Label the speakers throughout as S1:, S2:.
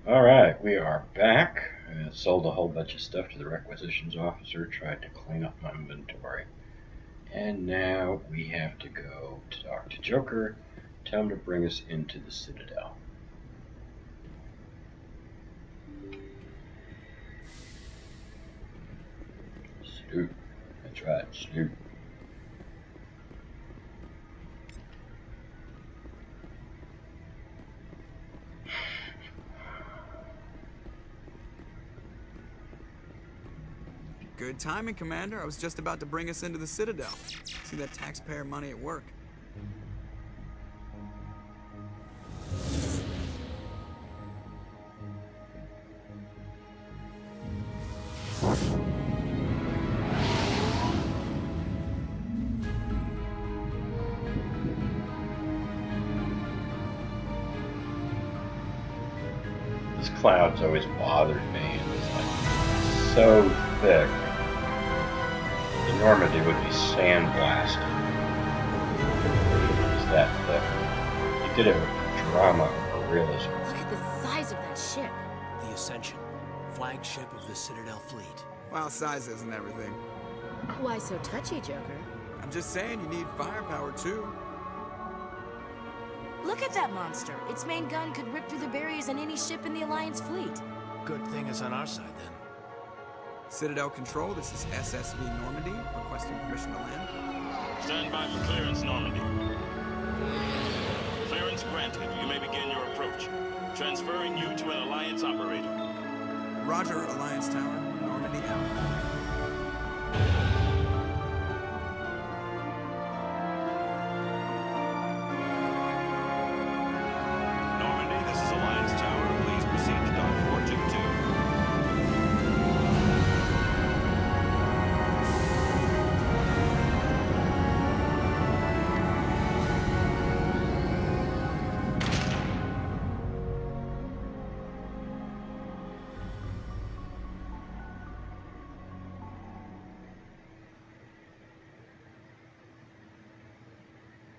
S1: Alright, we are back. Sold a whole bunch of stuff to the requisitions officer, tried to clean up my inventory. And now we have to go to talk to Joker, tell him to bring us into the Citadel. Snoop. That's right, Snoop.
S2: Good timing, Commander. I was just about to bring us into the Citadel. See that taxpayer money at work.
S1: This cloud's always bothered me. It's like so thick. The Normandy would be sandblasted. It's that thick. He did it with drama or realism.
S3: Look at the size of that ship.
S4: The Ascension, flagship of the Citadel fleet.
S2: Well, size isn't everything.
S3: Why so touchy, Joker?
S2: I'm just saying you need firepower, too.
S3: Look at that monster. Its main gun could rip through the barriers on any ship in the Alliance fleet.
S4: Good thing it's on our side, then.
S2: Citadel Control, this is SSV Normandy, requesting permission to land.
S5: Stand by for clearance, Normandy. Clearance granted. You may begin your approach. Transferring you to an Alliance operator.
S2: Roger, Alliance Tower. Normandy out.
S5: Normandy, this is Alliance Tower. Please proceed to dock 422.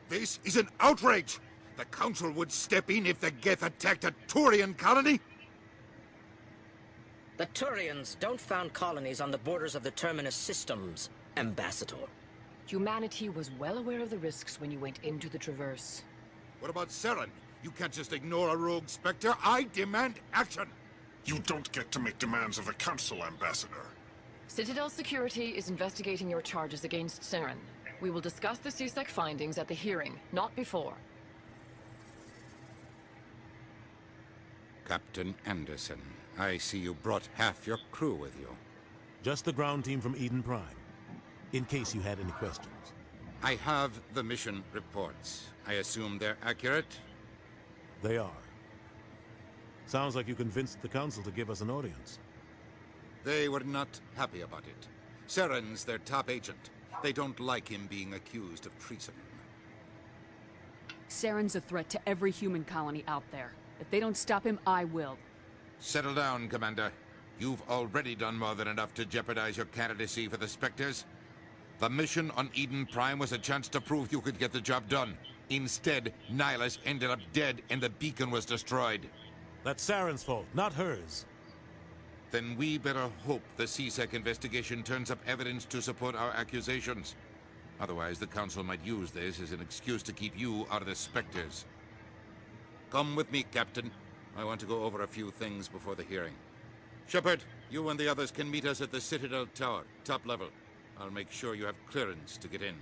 S6: This is an outrage! The Council would step in if the Geth attacked a Turian colony?
S7: The Turians don't found colonies on the borders of the Terminus systems, Ambassador.
S8: Humanity was well aware of the risks when you went into the Traverse.
S6: What about Saren? You can't just ignore a rogue Spectre. I demand action!
S9: You don't get to make demands of the Council, Ambassador.
S8: Citadel Security is investigating your charges against Saren. We will discuss the CSEC findings at the hearing, not before.
S6: Captain Anderson, I see you brought half your crew with you.
S10: Just the ground team from Eden Prime, in case you had any questions.
S6: I have the mission reports. I assume they're accurate?
S10: They are. Sounds like you convinced the Council to give us an audience.
S6: They were not happy about it. Saren's their top agent. They don't like him being accused of treason.
S11: Saren's a threat to every human colony out there. If they don't stop him, I will.
S6: Settle down, Commander. You've already done more than enough to jeopardize your candidacy for the Spectres. The mission on Eden Prime was a chance to prove you could get the job done. Instead, Nihilus ended up dead and the beacon was destroyed.
S10: That's Saren's fault, not hers.
S6: Then we better hope the CSEC investigation turns up evidence to support our accusations. Otherwise, the Council might use this as an excuse to keep you out of the Spectres. Come with me, Captain. I want to go over a few things before the hearing. Shepard, you and the others can meet us at the Citadel Tower, top level. I'll make sure you have clearance to get in.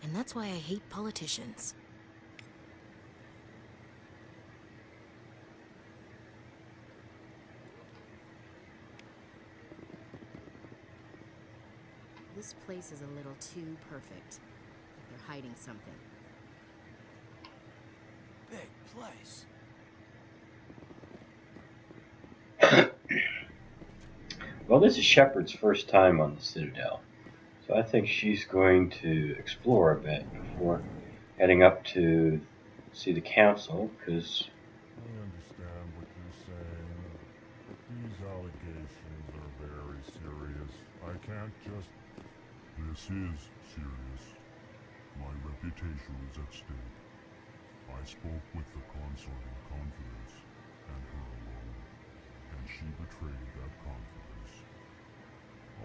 S3: And that's why I hate politicians. This place is a little too perfect. Like they're hiding something.
S4: Big place.
S1: Well, this is Shepard's first time on the Citadel, so I think she's going to explore a bit before heading up to see the Council, because...
S9: I understand what you're saying, but these allegations are very serious. I can't just... This is serious. My reputation is at stake. I spoke with the consort in confidence, and her alone, and she betrayed that confidence.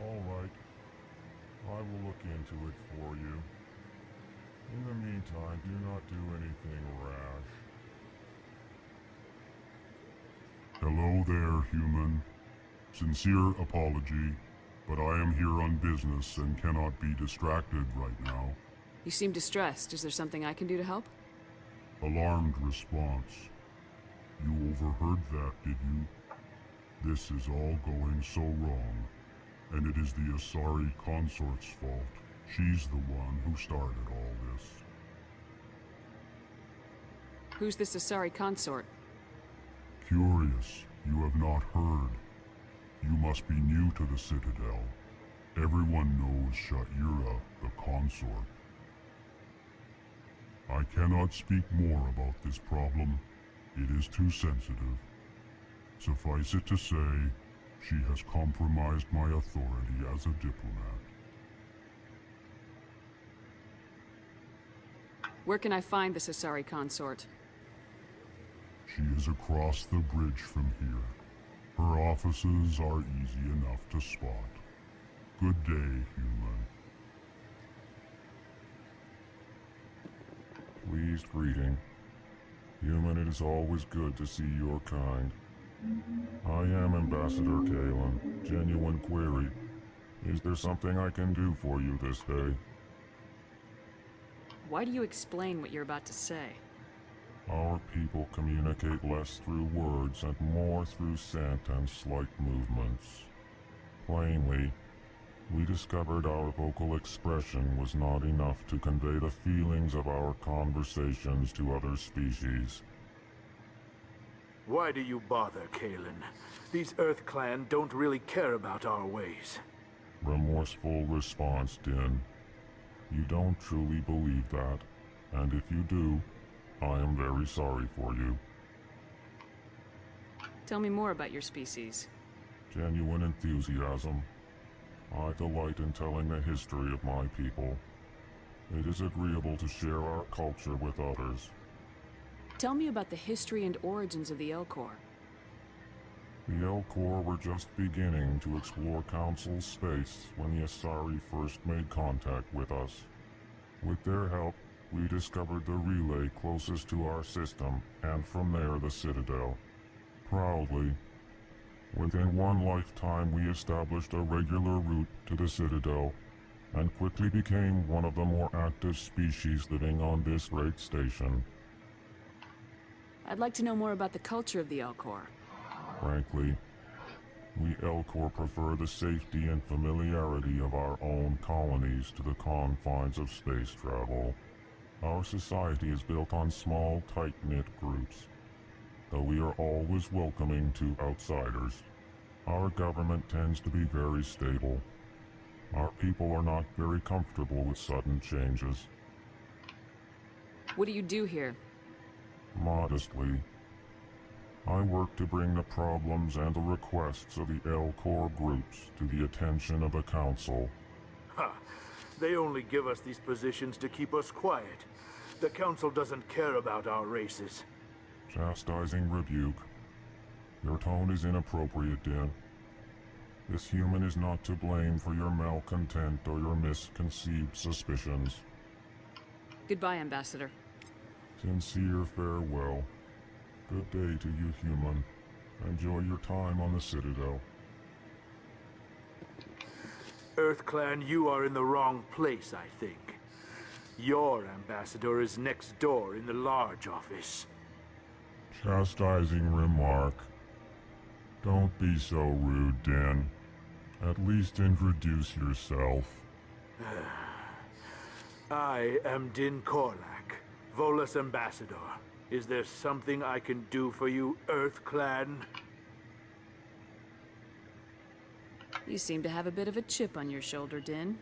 S9: All right. I will look into it for you. In the meantime, do not do anything rash. Hello there, human. Sincere apology, but I am here on business and cannot be distracted right now.
S11: You seem distressed. Is there something I can do to help?
S9: Alarmed response. You overheard that, did you? This is all going so wrong, and it is the Asari consort's fault. She's the one who started all this.
S11: Who's this Asari consort?
S9: Curious, you have not heard. You must be new to the Citadel. Everyone knows Sha'ira, the consort. I cannot speak more about this problem. It is too sensitive. Suffice it to say, she has compromised my authority as a diplomat.
S11: Where can I find this Asari consort?
S9: She is across the bridge from here. Her offices are easy enough to spot. Good day, human. Pleased greeting. Human, it is always good to see your kind. I am Ambassador Kalen. Genuine query. Is there something I can do for you this day?
S11: Why do you explain what you're about to say?
S9: Our people communicate less through words and more through scent and slight movements. Plainly, we discovered our vocal expression was not enough to convey the feelings of our conversations to other species.
S12: Why do you bother, Kalen? These Earth Clan don't really care about our ways.
S9: Remorseful response, Din. You don't truly believe that, and if you do, I am very sorry for you.
S11: Tell me more about your species.
S9: Genuine enthusiasm. I delight in telling the history of my people. It is agreeable to share our culture with others.
S11: Tell me about the history and origins of the Elcor.
S9: The Elcor were just beginning to explore Council space when the Asari first made contact with us. With their help, we discovered the relay closest to our system, and from there the Citadel. Proudly, within one lifetime we established a regular route to the Citadel, and quickly became one of the more active species living on this great station.
S11: I'd like to know more about the culture of the Elcor.
S9: Frankly, we Elcor prefer the safety and familiarity of our own colonies to the confines of space travel. Our society is built on small, tight-knit groups, though we are always welcoming to outsiders. Our government tends to be very stable. Our people are not very comfortable with sudden changes.
S11: What do you do here?
S9: Modestly, I work to bring the problems and the requests of the Elcor groups to the attention of the Council.
S12: Ha! They only give us these positions to keep us quiet. The Council doesn't care about our races.
S9: Chastising rebuke. Your tone is inappropriate, Din. This human is not to blame for your malcontent or your misconceived suspicions.
S11: Goodbye, Ambassador.
S9: Sincere farewell. Good day to you, human. Enjoy your time on the Citadel.
S12: Earth Clan, you are in the wrong place, I think. Your ambassador is next door in the large office.
S9: Chastising remark. Don't be so rude, Din. At least introduce yourself.
S12: I am Din Korlak, Volus Ambassador. Is there something I can do for you, Earth Clan?
S11: You seem to have a bit of a chip on your shoulder, Din.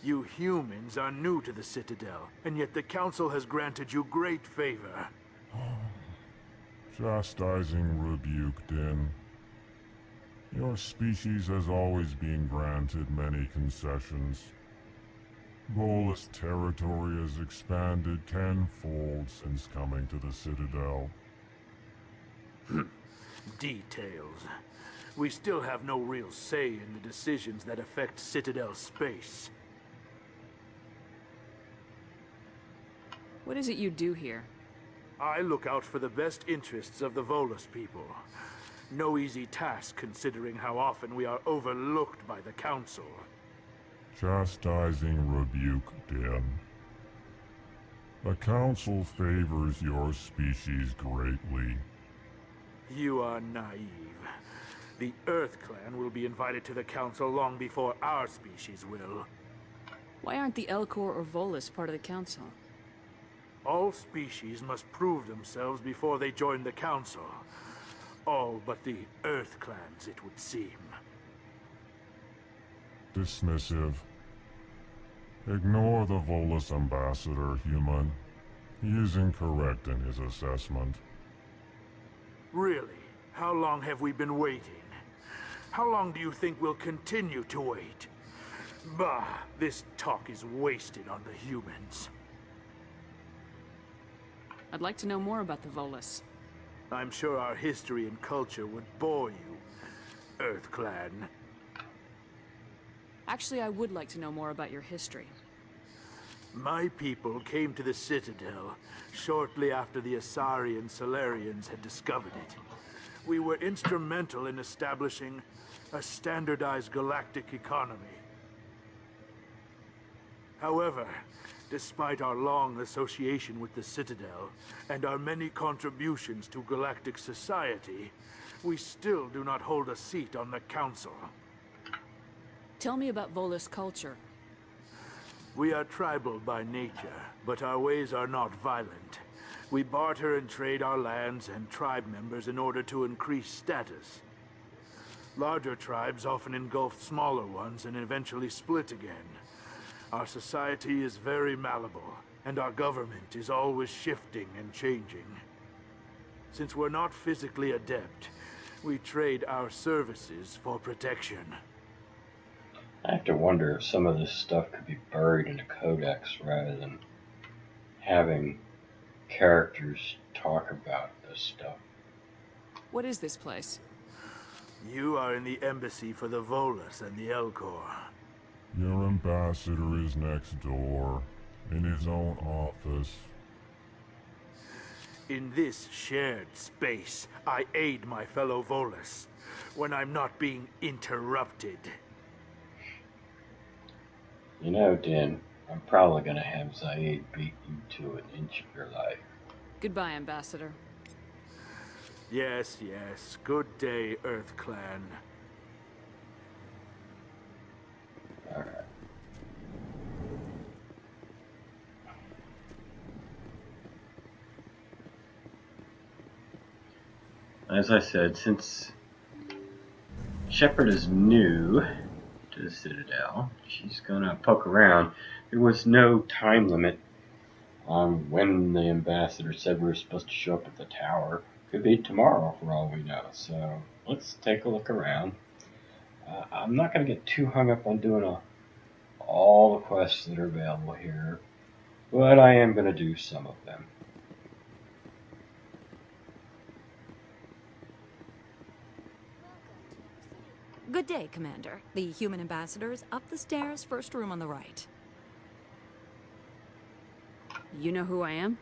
S12: You humans are new to the Citadel, and yet the Council has granted you great favor.
S9: Chastising rebuke, Din. Your species has always been granted many concessions. Volus territory has expanded tenfold since coming to the Citadel.
S12: Details. We still have no real say in the decisions that affect Citadel space.
S11: What is it you do here?
S12: I look out for the best interests of the Volus people. No easy task considering how often we are overlooked by the Council.
S9: Chastising rebuke, Dan. The Council favors your species greatly.
S12: You are naive. The Earth Clan will be invited to the Council long before our species will.
S11: Why aren't the Elcor or Volus part of the Council?
S12: All species must prove themselves before they join the Council. All but the Earth Clans, it would seem.
S9: Dismissive. Ignore the Volus ambassador, human. He is incorrect in his assessment.
S12: Really? How long have we been waiting? How long do you think we'll continue to wait? Bah, this talk is wasted on the humans.
S11: I'd like to know more about the Volus.
S12: I'm sure our history and culture would bore you, Earth Clan.
S11: Actually, I would like to know more about your history.
S12: My people came to the Citadel shortly after the Asari and Solarians had discovered it. We were instrumental in establishing a standardized galactic economy. However, despite our long association with the Citadel and our many contributions to galactic society, we still do not hold a seat on the Council.
S11: Tell me about Volus culture.
S12: We are tribal by nature, but our ways are not violent. We barter and trade our lands and tribe members in order to increase status. Larger tribes often engulf smaller ones and eventually split again. Our society is very malleable, and our government is always shifting and changing. Since we're not physically adept, we trade our services for protection.
S1: I have to wonder if some of this stuff could be buried in a codex rather than having characters talk about this stuff.
S11: What is this place?
S12: You are in the embassy for the Volus and the Elcor.
S9: Your ambassador is next door, in his own office.
S12: In this shared space, I aid my fellow Volus when I'm not being interrupted.
S1: You know, Din, I'm probably gonna have Zaid beat you to an inch of your life.
S11: Goodbye, Ambassador.
S12: Yes, yes. Good day, Earth Clan.
S1: Alright. As I said, since Shepard is new to the Citadel, she's gonna poke around. There was no time limit on when the ambassador said we were supposed to show up at the tower. Could be tomorrow for all we know, so let's take a look around. I'm not gonna get too hung up on doing all the quests that are available here, but I am gonna do some of them.
S13: Good day, Commander. The human ambassador is up the stairs, first room on the right.
S11: You know who I am?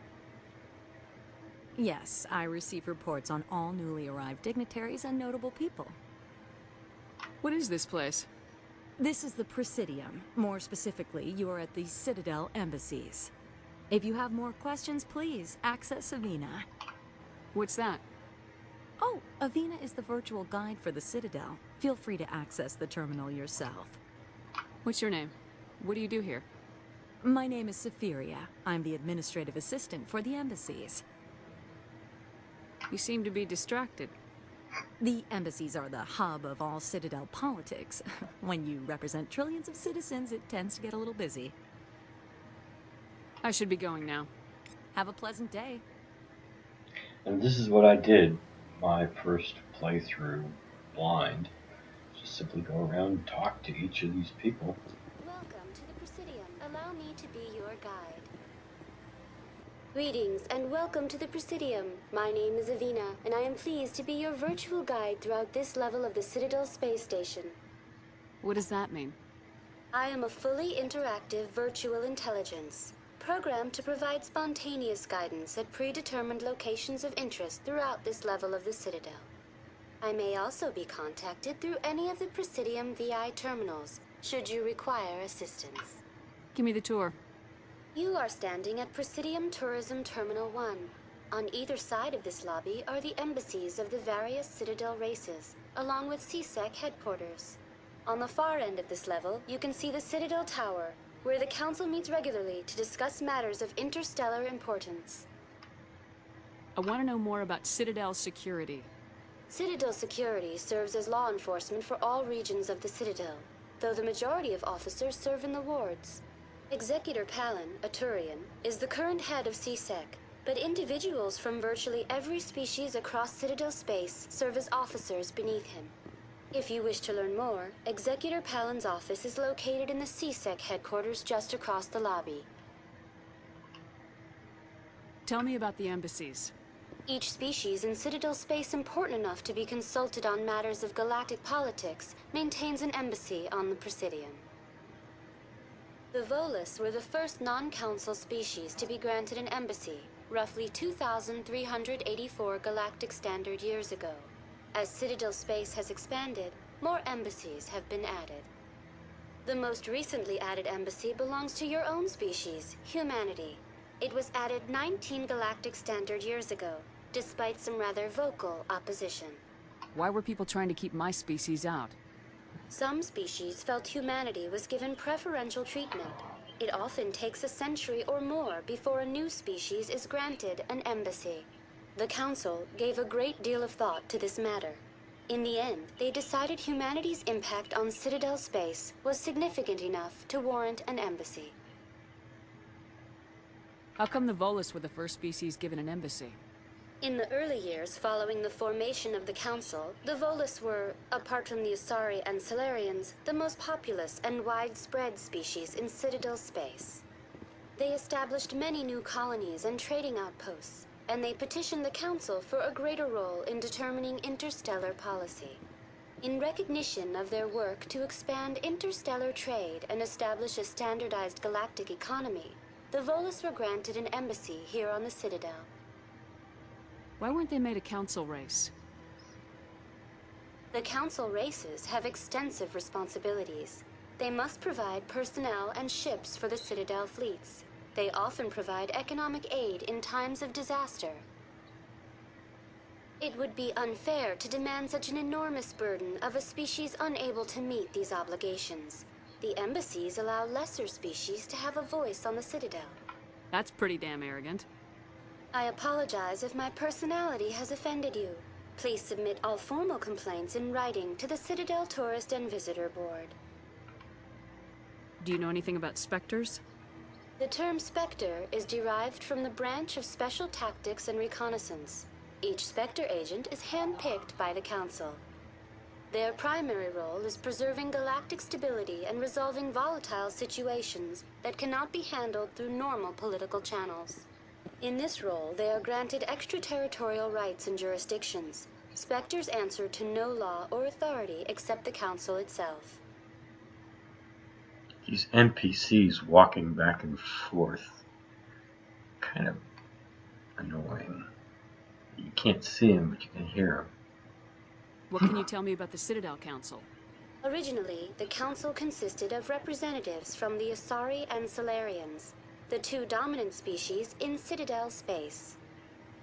S13: Yes, I receive reports on all newly arrived dignitaries and notable people.
S11: What is this place?
S13: This is the Presidium. More specifically, you are at the Citadel embassies. If you have more questions, please access Avina.
S11: What's that?
S13: Oh, Avina is the virtual guide for the Citadel. Feel free to access the terminal yourself.
S11: What's your name? What do you do here?
S13: My name is Safiria. I'm the administrative assistant for the embassies.
S11: You seem to be distracted.
S13: The embassies are the hub of all Citadel politics. When you represent trillions of citizens, it tends to get a little busy.
S11: I should be going now.
S13: Have a pleasant day.
S1: And this is what I did my first playthrough blind. Just simply go around and talk to each of these people.
S14: Welcome to the Presidium. Allow me to be your guide. Greetings and welcome to the Presidium. My name is Avina, and I am pleased to be your virtual guide throughout this level of the Citadel space station.
S11: What does that mean?
S14: I am a fully interactive virtual intelligence, programmed to provide spontaneous guidance at predetermined locations of interest throughout this level of the Citadel. I may also be contacted through any of the Presidium VI terminals, should you require assistance.
S11: Give me the tour.
S14: You are standing at Presidium Tourism Terminal 1. On either side of this lobby are the embassies of the various Citadel races, along with CSEC headquarters. On the far end of this level, you can see the Citadel Tower, where the Council meets regularly to discuss matters of interstellar importance.
S11: I want to know more about Citadel security.
S14: Citadel security serves as law enforcement for all regions of the Citadel, though the majority of officers serve in the wards. Executor Palin, a Turian, is the current head of CSEC, but individuals from virtually every species across Citadel space serve as officers beneath him. If you wish to learn more, Executor Palin's office is located in the CSEC headquarters just across the lobby.
S11: Tell me about the embassies.
S14: Each species in Citadel space important enough to be consulted on matters of galactic politics maintains an embassy on the Presidium. The Volus were the first non-council species to be granted an embassy, roughly 2,384 galactic standard years ago. As Citadel space has expanded, more embassies have been added. The most recently added embassy belongs to your own species, humanity. It was added 19 galactic standard years ago, despite some rather vocal opposition.
S11: Why were people trying to keep my species out?
S14: Some species felt humanity was given preferential treatment. It often takes a century or more before a new species is granted an embassy. The Council gave a great deal of thought to this matter. In the end, they decided humanity's impact on Citadel space was significant enough to warrant an embassy.
S11: How come the Volus were the first species given an embassy?
S14: In the early years following the formation of the Council, the Volus were, apart from the Asari and Solarians, the most populous and widespread species in Citadel space. They established many new colonies and trading outposts, and they petitioned the Council for a greater role in determining interstellar policy. In recognition of their work to expand interstellar trade and establish a standardized galactic economy, the Volus were granted an embassy here on the Citadel.
S11: Why weren't they made a council race?
S14: The Council races have extensive responsibilities. They must provide personnel and ships for the Citadel fleets. They often provide economic aid in times of disaster. It would be unfair to demand such an enormous burden of a species unable to meet these obligations. The embassies allow lesser species to have a voice on the Citadel.
S11: That's pretty damn arrogant.
S14: I apologize if my personality has offended you. Please submit all formal complaints in writing to the Citadel Tourist and Visitor Board.
S11: Do you know anything about Spectres?
S14: The term Spectre is derived from the branch of Special Tactics and Reconnaissance. Each Spectre agent is handpicked by the Council. Their primary role is preserving galactic stability and resolving volatile situations that cannot be handled through normal political channels. In this role, they are granted extraterritorial rights and jurisdictions. Spectres answer to no law or authority except the Council itself.
S1: These NPCs walking back and forth, kind of annoying. You can't see them, but you can hear them.
S11: What can you tell me about the Citadel Council?
S14: Originally, the Council consisted of representatives from the Asari and Solarians, the two dominant species in Citadel space.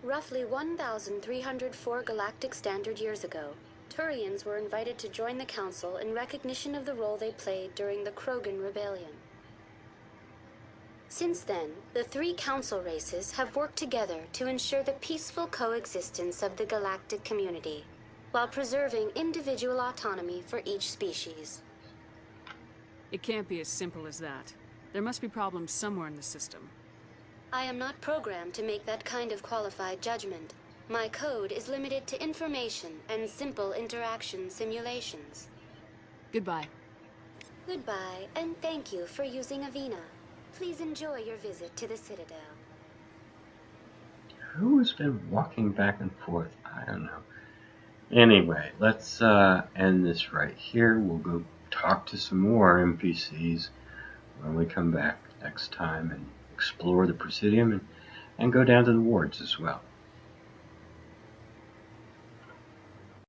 S14: Roughly 1,304 galactic standard years ago, Turians were invited to join the Council in recognition of the role they played during the Krogan Rebellion. Since then, the three Council races have worked together to ensure the peaceful coexistence of the galactic community, while preserving individual autonomy for each species.
S11: It can't be as simple as that. There must be problems somewhere in the system.
S14: I am not programmed to make that kind of qualified judgment. My code is limited to information and simple interaction simulations.
S11: Goodbye.
S14: Goodbye, and thank you for using Avina. Please enjoy your visit to the Citadel.
S1: Who has been walking back and forth? I don't know. Anyway, let's end this right here. We'll go talk to some more NPCs when we come back next time and explore the Presidium and go down to the wards as well.